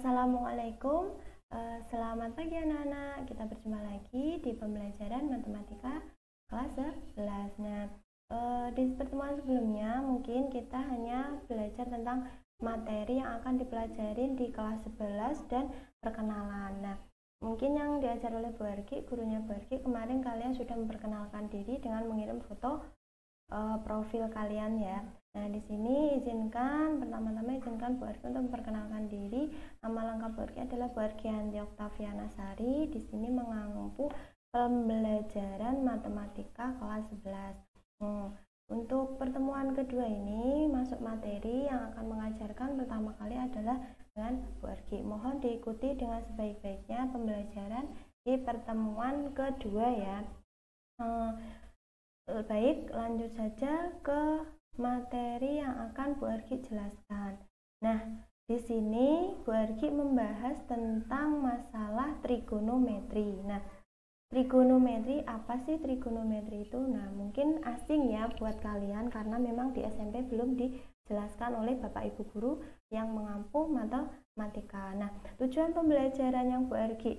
Assalamualaikum, selamat pagi anak-anak. Kita berjumpa lagi di pembelajaran matematika kelas 11. Nah, di pertemuan sebelumnya mungkin kita hanya belajar tentang materi yang akan dipelajarin di kelas 11 dan perkenalan. Nah, mungkin yang diajar oleh Bu Argi, gurunya Bu Argi, kemarin kalian sudah memperkenalkan diri dengan mengirim foto profil kalian ya. Nah, di sini pertama-tama izinkan Bu Argi untuk memperkenalkan diri. Nama lengkap Bu Argi adalah Bu Argianti Oktaviana Sari. Di sini mengampu pembelajaran matematika kelas 11. Untuk pertemuan kedua ini masuk materi yang akan mengajarkan pertama kali adalah dengan Bu Argi. Mohon diikuti dengan sebaik-baiknya pembelajaran di pertemuan kedua ya. Baik, lanjut saja ke materi yang akan Bu Argi jelaskan. Nah, di sini Bu Argi membahas tentang masalah trigonometri. Nah, trigonometri, apa sih trigonometri itu? Nah, mungkin asing ya buat kalian karena memang di SMP belum dijelaskan oleh Bapak Ibu guru yang mengampu matematika. Nah, tujuan pembelajaran yang Bu Argi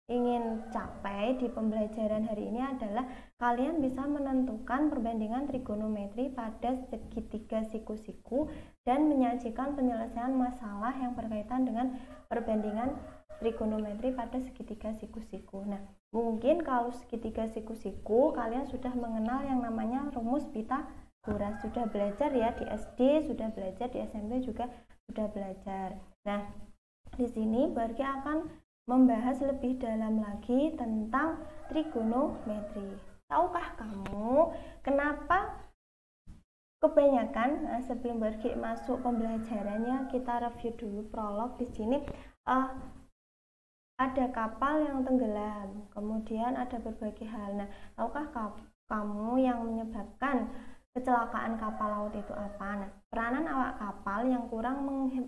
ingin capai di pembelajaran hari ini adalah kalian bisa menentukan perbandingan trigonometri pada segitiga siku-siku dan menyajikan penyelesaian masalah yang berkaitan dengan perbandingan trigonometri pada segitiga siku-siku. Nah, mungkin kalau segitiga siku-siku kalian sudah mengenal yang namanya rumus Pythagoras, sudah belajar ya di SD, sudah belajar di SMP juga sudah belajar. Nah, di sini Bu Argi akan membahas lebih dalam lagi tentang trigonometri. Tahukah kamu kenapa kebanyakan sebelum Bu Argi masuk pembelajarannya kita review dulu prolog. Di sini ada kapal yang tenggelam, kemudian ada berbagai hal. Nah, tahukah kamu yang menyebabkan kecelakaan kapal laut itu apa? Nah, peranan awak kapal yang kurang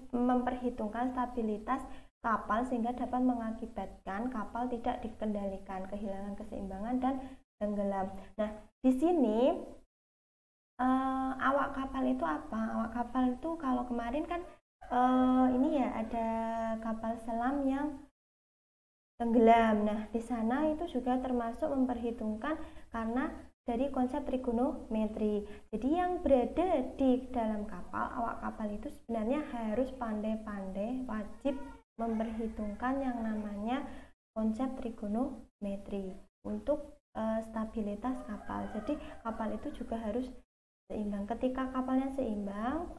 memperhitungkan stabilitas kapal sehingga dapat mengakibatkan kapal tidak dikendalikan, kehilangan keseimbangan dan tenggelam. Nah, di sini awak kapal itu apa? Awak kapal itu kalau kemarin kan ini ya ada kapal selam yang tenggelam. Nah, di sana itu juga termasuk memperhitungkan karena dari konsep trigonometri. Jadi yang berada di dalam kapal, awak kapal itu sebenarnya harus pandai-pandai, wajib memperhitungkan yang namanya konsep trigonometri untuk stabilitas kapal. Jadi kapal itu juga harus seimbang. Ketika kapalnya seimbang,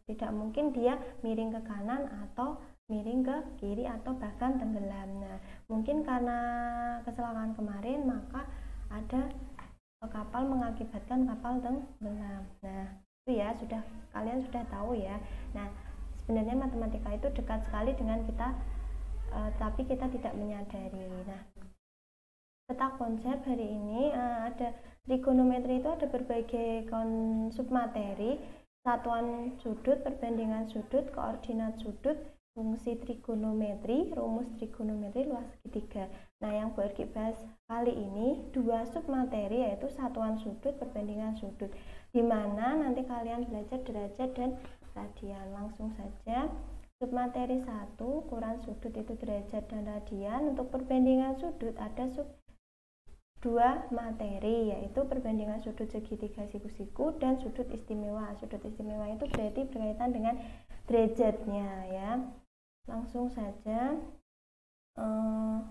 tidak mungkin dia miring ke kanan atau miring ke kiri atau bahkan tenggelam. Nah, mungkin karena kecelakaan kemarin maka ada kapal mengakibatkan kapal tenggelam. Nah, itu ya kalian sudah tahu ya. Nah, sebenarnya matematika itu dekat sekali dengan kita, tapi kita tidak menyadari. Nah, peta konsep hari ini ada trigonometri itu ada berbagai submateri, satuan sudut, perbandingan sudut, koordinat sudut, fungsi trigonometri, rumus trigonometri, luas segitiga. Nah, yang Bu Argi bahas kali ini dua submateri yaitu satuan sudut, perbandingan sudut, di mana nanti kalian belajar derajat dan radian. Langsung saja, submateri 1 ukuran sudut itu derajat dan radian. Untuk perbandingan sudut ada dua materi yaitu perbandingan sudut segitiga siku-siku dan sudut istimewa. Sudut istimewa itu berarti berkaitan dengan derajatnya ya. Langsung saja,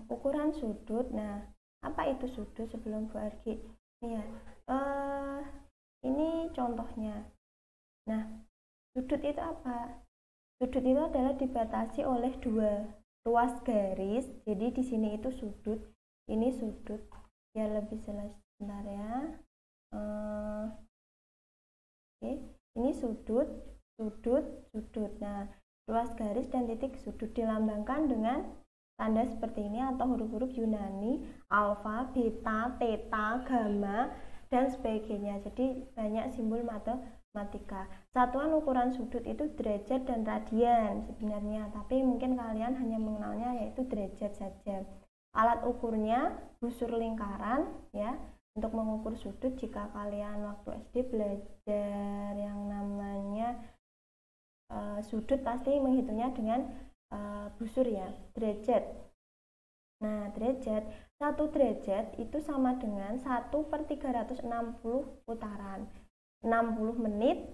ukuran sudut. Nah, apa itu sudut sebelum Bu Argi? Ya, ini contohnya. Nah, sudut itu apa? Sudut itu adalah dibatasi oleh dua ruas garis. Jadi di sini itu sudut, ini sudut. Ya, lebih jelas sebentar ya. Oke, ini sudut. Nah, ruas garis dan titik sudut dilambangkan dengan tanda seperti ini atau huruf-huruf Yunani, alfa, beta, theta, gamma dan sebagainya. Jadi banyak simbol matematika. Satuan ukuran sudut itu derajat dan radian sebenarnya, tapi mungkin kalian hanya mengenalnya yaitu derajat saja. Alat ukurnya busur lingkaran ya. Untuk mengukur sudut, jika kalian waktu SD belajar yang namanya sudut, pasti menghitungnya dengan busur ya, derajat. Nah, derajat, 1 derajat itu sama dengan 1/360 putaran. 60 menit,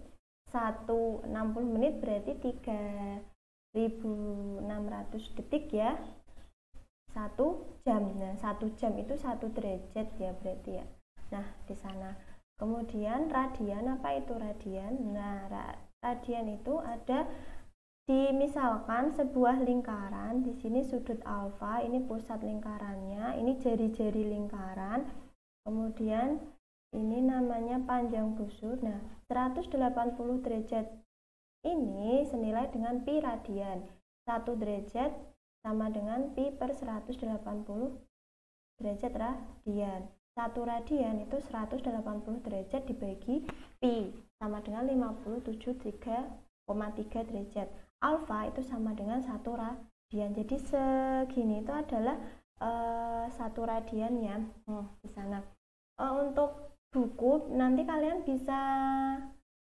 60 menit berarti 3600 detik ya. 1 jam. Nah, 1 jam itu 1 derajat ya berarti ya. Nah, di sana. Kemudian radian, apa itu radian? Nah, radian itu ada misalkan sebuah lingkaran, di sini sudut alfa, ini pusat lingkarannya, ini jari-jari lingkaran. Kemudian ini namanya panjang busur. Nah, 180 derajat ini senilai dengan pi radian. 1 derajat sama dengan pi per 180 derajat radian. 1 radian itu 180 derajat dibagi pi sama dengan 57,3 derajat. Alfa itu sama dengan 1 radian. Jadi segini itu adalah 1 radiannya. Di sana. Untuk buku nanti kalian bisa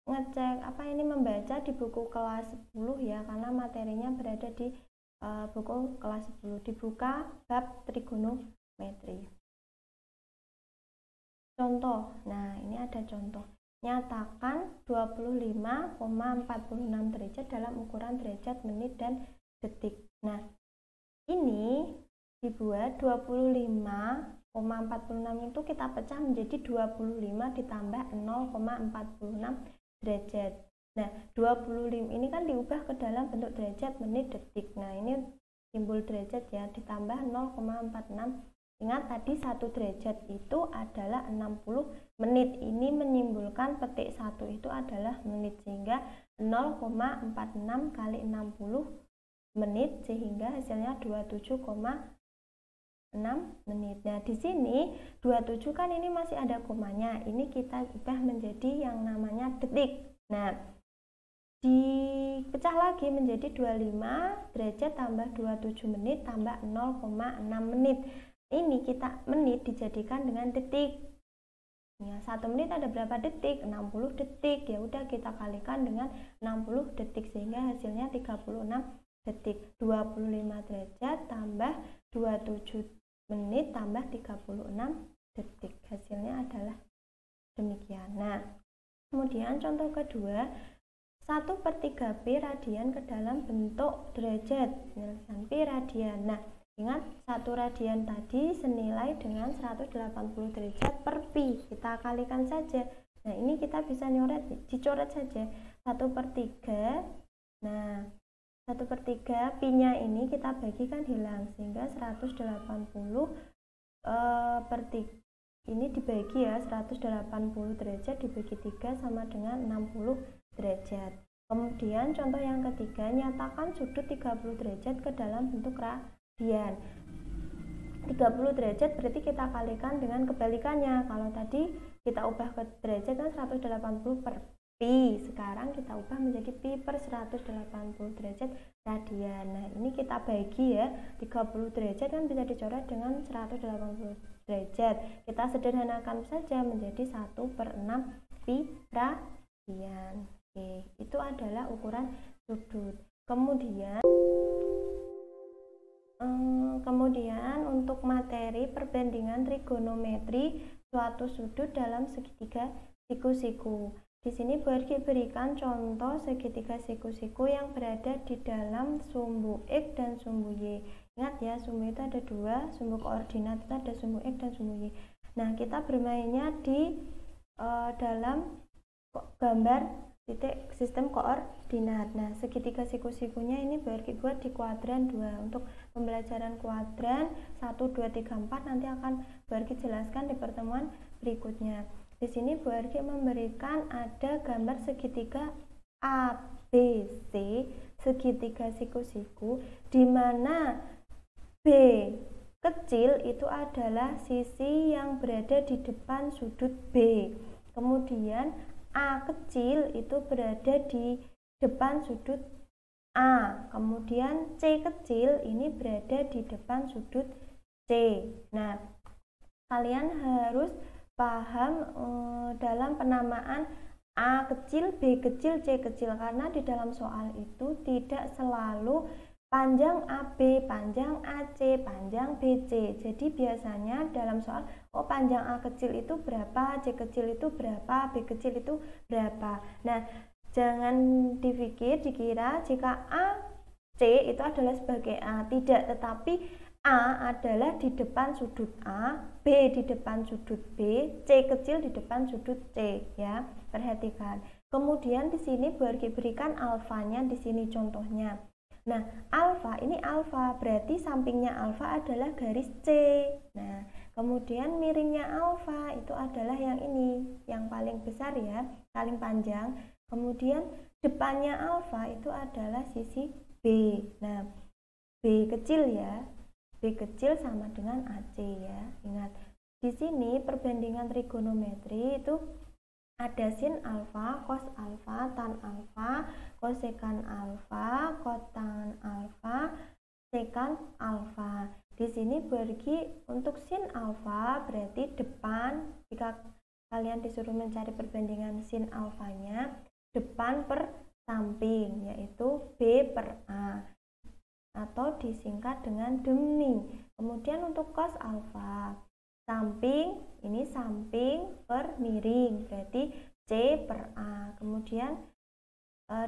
ngecek membaca di buku kelas 10 ya, karena materinya berada di buku kelas 10. Dibuka bab trigonometri. Contoh. Nah, ini ada contoh. Nyatakan 25,46 derajat dalam ukuran derajat, menit, dan detik. Nah, ini dibuat 25,46 itu kita pecah menjadi 25 ditambah 0,46 derajat. Nah, 25 ini kan diubah ke dalam bentuk derajat, menit, detik. Nah, ini simbol derajat ya, ditambah 0,46. Ingat tadi 1 derajat itu adalah 60 menit. Ini menyimpulkan petik 1 itu adalah menit, sehingga 0,46 kali 60 menit, sehingga hasilnya 27,6 menit. Nah, di sini 27 kan ini masih ada komanya. Ini kita ubah menjadi yang namanya detik. Nah, dipecah lagi menjadi 25 derajat tambah 27 menit tambah 0,6 menit. Ini kita menit dijadikan dengan detik. Ya, 1 menit ada berapa detik? 60 detik. Ya udah kita kalikan dengan 60 detik sehingga hasilnya 36 detik. 25 derajat tambah 27 menit tambah 36 detik. Hasilnya adalah demikian. Nah, kemudian contoh kedua, 1/3 pi radian ke dalam bentuk derajat. Pi radian. Nah, ingat 1 radian tadi senilai dengan 180 derajat per pi. Kita kalikan saja. Nah, ini kita bisa dicoret saja. 1/3. Nah, 1/3 pi-nya ini kita bagikan hilang sehingga 180 per 3. Ini dibagi ya, 180 derajat dibagi 3 sama dengan 60 derajat. Kemudian contoh yang ketiga, nyatakan sudut 30 derajat ke dalam bentuk radian. 30 derajat berarti kita kalikan dengan kebalikannya. Kalau tadi kita ubah ke derajat kan 180 per pi. Sekarang kita ubah menjadi pi per 180 derajat radian. Nah, ini kita bagi ya. 30 derajat kan bisa dicoret dengan 180 derajat. Kita sederhanakan saja menjadi 1/6 pi radian. Oke, itu adalah ukuran sudut. Kemudian untuk materi perbandingan trigonometri suatu sudut dalam segitiga siku-siku. Di sini berikan contoh segitiga siku-siku yang berada di dalam sumbu X dan sumbu Y. Ingat ya, sumbu itu ada 2, sumbu koordinat itu ada sumbu X dan sumbu Y. Nah, kita bermainnya di dalam gambar titik sistem koordinat. Nah, segitiga siku-sikunya ini buat di kuadran 2. Untuk pembelajaran kuadran 1, 2, 3, 4 nanti akan Barki jelaskan di pertemuan berikutnya. Di sini Bu Arki memberikan ada gambar segitiga ABC, segitiga siku-siku, di mana B kecil itu adalah sisi yang berada di depan sudut B. Kemudian A kecil itu berada di depan sudut A. Kemudian C kecil ini berada di depan sudut C. Nah, kalian harus paham dalam penamaan A kecil, B kecil, C kecil, karena di dalam soal itu tidak selalu panjang AB, panjang AC, panjang BC. Jadi biasanya dalam soal, oh panjang A kecil itu berapa, C kecil itu berapa, B kecil itu berapa. Nah, jangan dikira jika AC itu adalah sebagai A, tidak, tetapi A adalah di depan sudut A, B di depan sudut B, C kecil di depan sudut C, ya. Perhatikan. Kemudian di sini berikan alfanya di sini contohnya. Nah, alfa ini alfa, berarti sampingnya alfa adalah garis C. Nah, kemudian miringnya alfa itu adalah yang ini, yang paling besar ya, paling panjang. Kemudian depannya alfa itu adalah sisi B. Nah, B kecil ya, B kecil sama dengan AC ya. Ingat, di sini perbandingan trigonometri itu ada sin alfa, cos alfa, tan alfa, kosekan alfa, kotan alfa, sekan alfa. Di sini bagi untuk sin alfa berarti depan, jika kalian disuruh mencari perbandingan sin alfanya, depan per samping, yaitu B per A atau disingkat dengan demi. Kemudian untuk cos alfa, samping, ini samping per miring, berarti C per A. Kemudian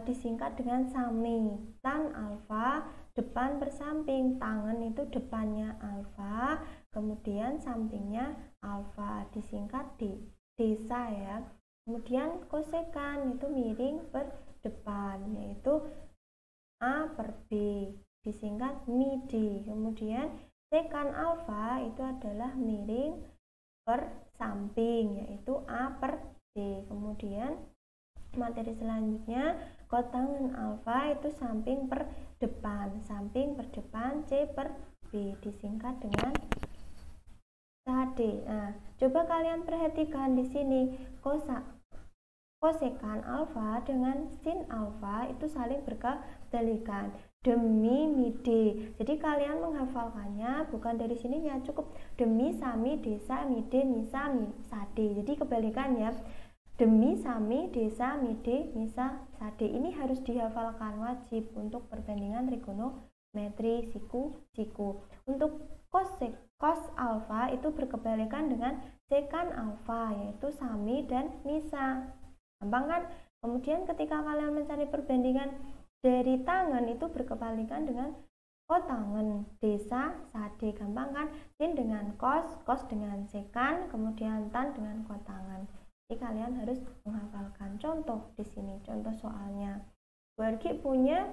disingkat dengan sami. Tan alfa, depan per samping, tangan itu depannya alfa, kemudian sampingnya alfa, disingkat desa ya. Kemudian kosekan itu miring per depan, yaitu A per B, disingkat midi. Kemudian sekan alfa itu adalah miring per samping, yaitu A per D. Kemudian materi selanjutnya, kotangan alfa itu samping per depan, samping per depan C per B, disingkat dengan CD. Nah, coba kalian perhatikan di sini, kosekan alfa dengan sin alfa itu saling berkebalikan, demi mide. Jadi kalian menghafalkannya bukan dari sininya, cukup demi, sami, desa, mide, misa, sade. Jadi kebalikannya, demi, sami, desa, mide, misa, sade. Ini harus dihafalkan, wajib untuk perbandingan trigonometri siku. Untuk cos alfa itu berkebalikan dengan sekan alfa, yaitu sami dan misa. Gampang kan? Kemudian ketika kalian mencari perbandingan dari tangan itu berkebalikan dengan kotangan, desa, sade. Gampang kan? Sin dengan kos dengan sekan, kemudian tan dengan kotangan. Jadi kalian harus menghafalkan. Contoh di sini, contoh soalnya. Bergi punya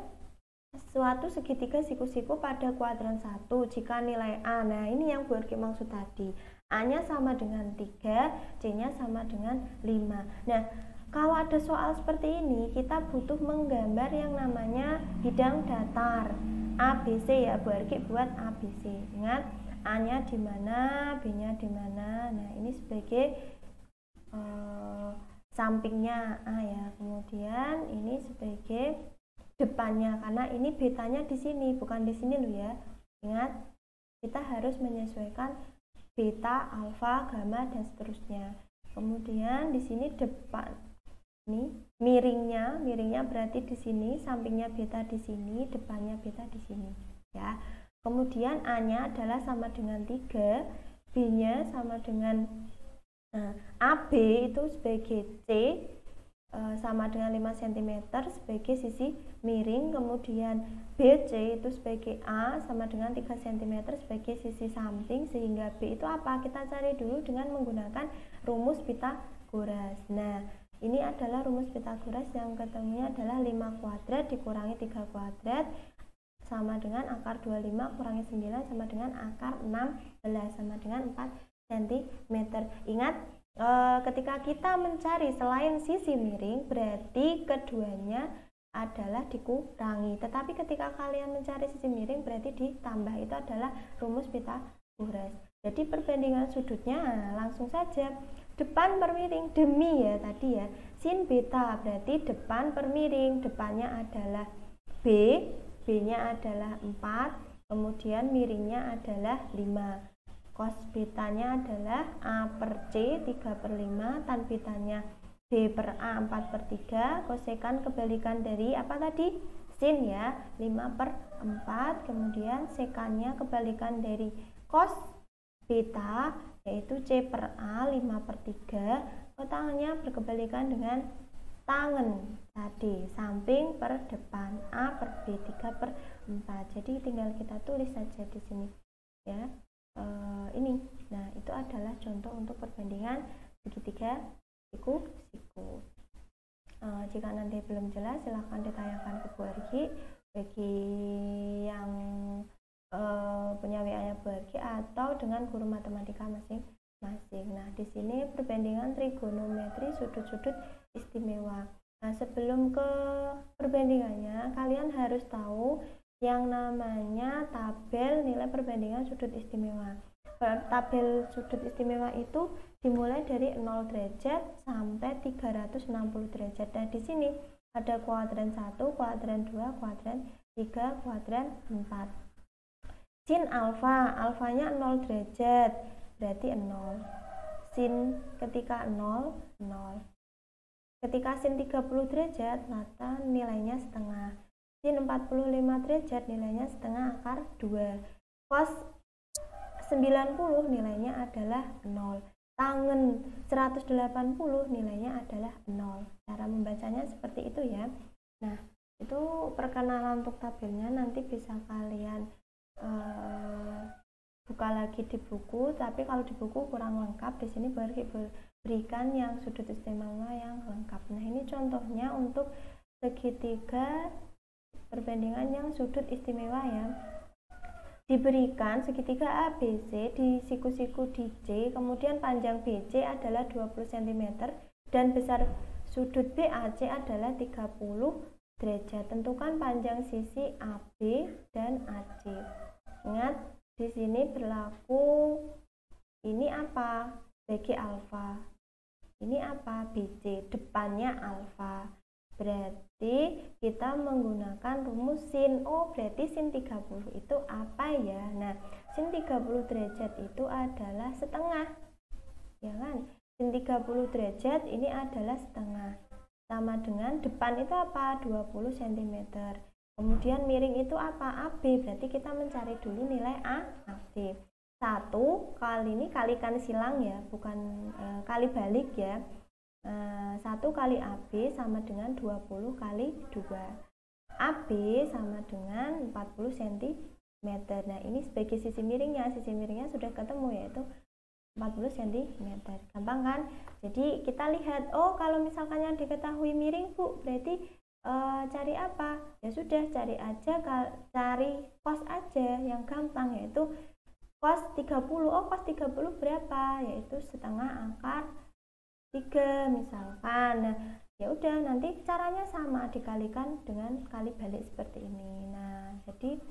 suatu segitiga siku-siku pada kuadran 1 jika nilai A. Nah, ini yang Bergi maksud tadi. A-nya sama dengan 3, C-nya sama dengan 5. Nah, kalau ada soal seperti ini, kita butuh menggambar yang namanya bidang datar. ABC ya, Bergi buat ABC. Ingat, A-nya di mana, B-nya di mana. Nah, ini sebagai sampingnya A ya. Kemudian ini sebagai depannya, karena ini betanya di sini, bukan di sini loh ya. Ingat, kita harus menyesuaikan beta, alfa, gamma dan seterusnya. Kemudian di sini depan, ini miringnya berarti di sini, sampingnya beta di sini, depannya beta di sini ya. Kemudian A-nya adalah sama dengan 3, B-nya sama dengan AB itu sebagai C sama dengan 5 cm sebagai sisi miring. Kemudian BC itu sebagai A sama dengan 3 cm sebagai sisi samping, sehingga B itu apa? Kita cari dulu dengan menggunakan rumus Pitagoras. Nah, ini adalah rumus Pitagoras yang ketemunya adalah 5 kuadrat dikurangi 3 kuadrat sama dengan akar 25 kurangi 9 sama dengan akar 16 sama dengan 4 cm. Ingat, ketika kita mencari selain sisi miring berarti keduanya adalah dikurangi, tetapi ketika kalian mencari sisi miring berarti ditambah. Itu adalah rumus Pitagoras. Jadi perbandingan sudutnya langsung saja, depan per miring, demi ya tadi ya, sin beta berarti depan per miring, depannya adalah B, B-nya adalah 4, kemudian miringnya adalah 5. Cos betanya adalah A per C 3 per 5, tan betanya B per A 4 per 3, kosekan kebalikan dari apa tadi? sin ya 5/4, kemudian sekanya kebalikan dari cos beta yaitu C per A 5/3, tangannya berkebalikan dengan tangen tadi, samping per depan A per B 3/4. Jadi tinggal kita tulis saja di sini ya, ini. Nah, itu adalah contoh untuk perbandingan segitiga siku-siku. Jika nanti belum jelas silahkan ditanyakan ke Bu Argi. Bagi yang punya WA-nya Bu Argi atau dengan guru matematika masing-masing. Nah, di sini perbandingan trigonometri sudut-sudut istimewa. Nah, sebelum ke perbandingannya, kalian harus tahu yang namanya tabel nilai perbandingan sudut istimewa. Tabel sudut istimewa itu dimulai dari 0 derajat sampai 360 derajat. Nah, di sini ada kuadran 1, kuadran 2, kuadran 3, kuadran 4. Sin alfa, alfanya 0 derajat, berarti 0. Sin ketika 0, 0. Ketika sin 30 derajat, maka nilainya setengah. Sin 45 derajat, nilainya setengah akar 2. Cos 90 nilainya adalah 0. Tangen 180 nilainya adalah 0. Cara membacanya seperti itu ya. Nah, itu perkenalan untuk tabelnya, nanti bisa kalian buka lagi di buku, tapi kalau di buku kurang lengkap. Di sini berikan yang sudut istimewa yang lengkap. Nah, ini contohnya untuk segitiga perbandingan yang sudut istimewa ya. Diberikan segitiga ABC di siku-siku di C, kemudian panjang BC adalah 20 cm dan besar sudut BAC adalah 30 derajat. Tentukan panjang sisi AB dan AC. Ingat, di sini berlaku ini apa? BG alfa. Ini apa? BC, depannya alfa. Berarti kita menggunakan rumus sin. Oh, berarti sin 30 itu apa ya? Nah, sin 30 derajat itu adalah setengah. Ya kan? Sin 30 derajat ini adalah setengah. Sama dengan depan itu apa? 20 cm. Kemudian miring itu apa? AB. Berarti kita mencari dulu nilai AB. 1 kali ini kalikan silang ya, bukan kali balik ya. 1 kali AB sama dengan 20 kali 2. AB sama dengan 40 cm. Nah, ini sebagai sisi miringnya. Sisi miringnya sudah ketemu, yaitu 40 cm. Gampang kan? Jadi kita lihat, oh kalau misalkan yang diketahui miring Bu, berarti cari apa? Ya sudah, cari aja, cari cos aja yang gampang, yaitu cos 30. Oh, cos 30 berapa? Yaitu setengah akar 3 misalkan. Nah, ya udah, nanti caranya sama, dikalikan dengan kali balik seperti ini. Nah, jadi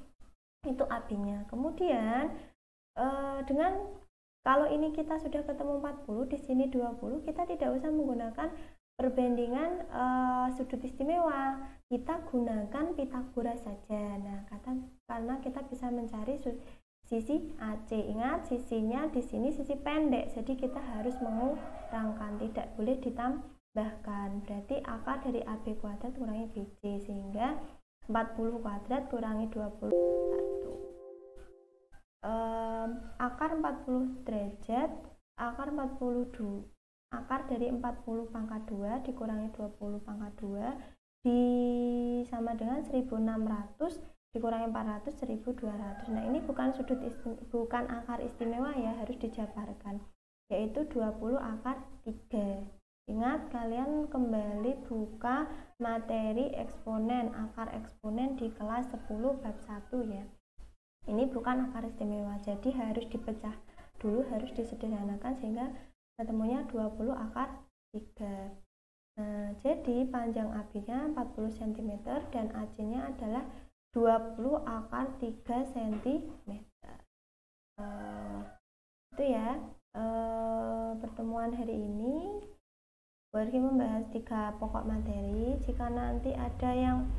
itu AB-nya. Kemudian dengan kalau ini kita sudah ketemu 40, di sini 20, kita tidak usah menggunakan perbandingan sudut istimewa. Kita gunakan Pitagoras saja. Nah, karena kita bisa mencari sisi AC. Ingat, sisinya di sini sisi pendek, jadi kita harus mengurangkan, tidak boleh ditambahkan. Berarti akar dari AB kuadrat kurangi BC, sehingga 40 kuadrat kurangi 21. Akar 40 derajat, akar 42, akar dari 40 pangkat 2 dikurangi 20 pangkat 2 sama dengan 1600 dikurangi 400, 1200. Nah, ini bukan bukan akar istimewa ya, harus dijabarkan, yaitu 20 akar 3. Ingat, kalian kembali buka materi eksponen, akar eksponen di kelas 10 bab 1 ya. Ini bukan akar istimewa, jadi harus dipecah dulu, harus disederhanakan sehingga ketemunya 20 akar 3. Nah, jadi panjang AB-nya 40 cm dan AC-nya adalah 20 akar 3 cm. Itu ya pertemuan hari ini. Berarti membahas 3 pokok materi. Jika nanti ada yang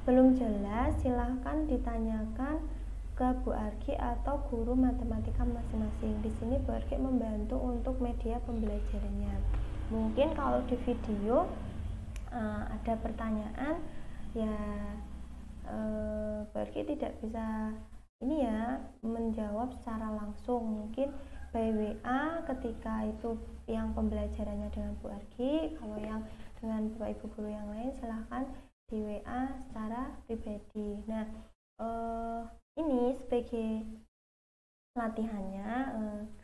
belum jelas, silahkan ditanyakan ke Bu Argi atau guru matematika masing-masing. Di sini Bu Argi membantu untuk media pembelajarannya. Mungkin kalau di video ada pertanyaan ya berarti tidak bisa ini ya menjawab secara langsung, mungkin by WA ketika itu yang pembelajarannya dengan Bu Argi. Kalau yang dengan Bapak Ibu guru yang lain silahkan di WA secara pribadi. Nah, ini sebagai latihannya,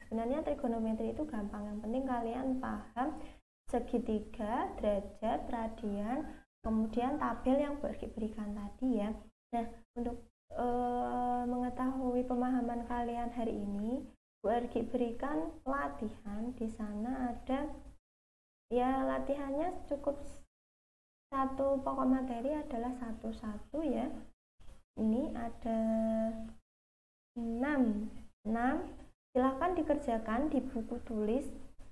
sebenarnya trigonometri itu gampang, yang penting kalian paham segitiga, derajat, radian, kemudian tabel yang Bu Argi berikan tadi ya. Nah, untuk mengetahui pemahaman kalian hari ini, Bu Argi berikan latihan. Di sana ada ya, latihannya cukup satu pokok materi adalah satu-satu ya. Ini ada 6. Silahkan dikerjakan di buku tulis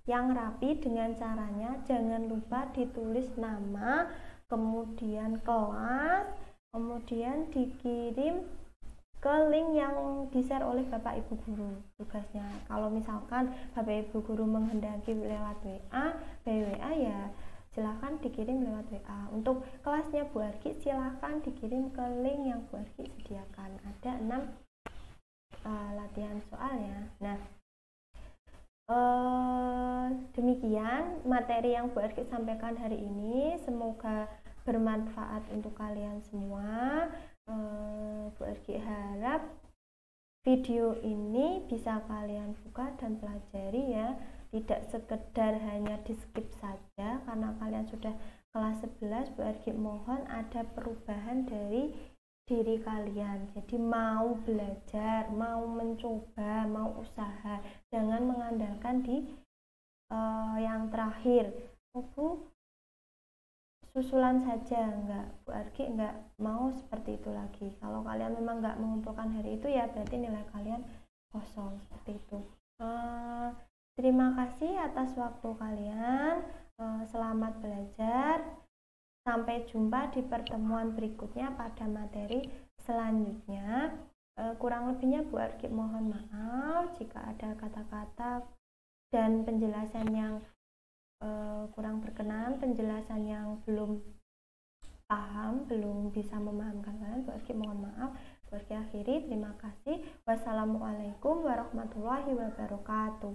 yang rapi dengan caranya jangan lupa ditulis nama, kemudian kelas, kemudian dikirim ke link yang di-share oleh Bapak Ibu guru tugasnya. Kalau misalkan Bapak Ibu guru menghendaki lewat WA, by WA ya silahkan dikirim lewat WA. Untuk kelasnya Bu Argi silahkan dikirim ke link yang Bu Argi sediakan. Ada 6 latihan soal ya. Nah, demikian materi yang Bu Argi sampaikan hari ini, semoga bermanfaat untuk kalian semua. Bu Argi harap video ini bisa kalian buka dan pelajari ya, tidak sekedar hanya di skip saja. Karena kalian sudah kelas 11, Bu Argi mohon ada perubahan dari diri kalian. Jadi mau belajar, mau mencoba, mau usaha, jangan mengandalkan di yang terakhir, Bu susulan saja, enggak. Bu Argi enggak mau seperti itu lagi. Kalau kalian memang enggak mengumpulkan hari itu ya berarti nilai kalian kosong, seperti itu. Terima kasih atas waktu kalian. Selamat belajar. Sampai jumpa di pertemuan berikutnya pada materi selanjutnya. Kurang lebihnya Bu Argi mohon maaf jika ada kata-kata dan penjelasan yang kurang berkenan, penjelasan yang belum paham, belum bisa memahamkan kalian. Bu Argi mohon maaf. Bu Argi akhiri, terima kasih. Wassalamualaikum warahmatullahi wabarakatuh.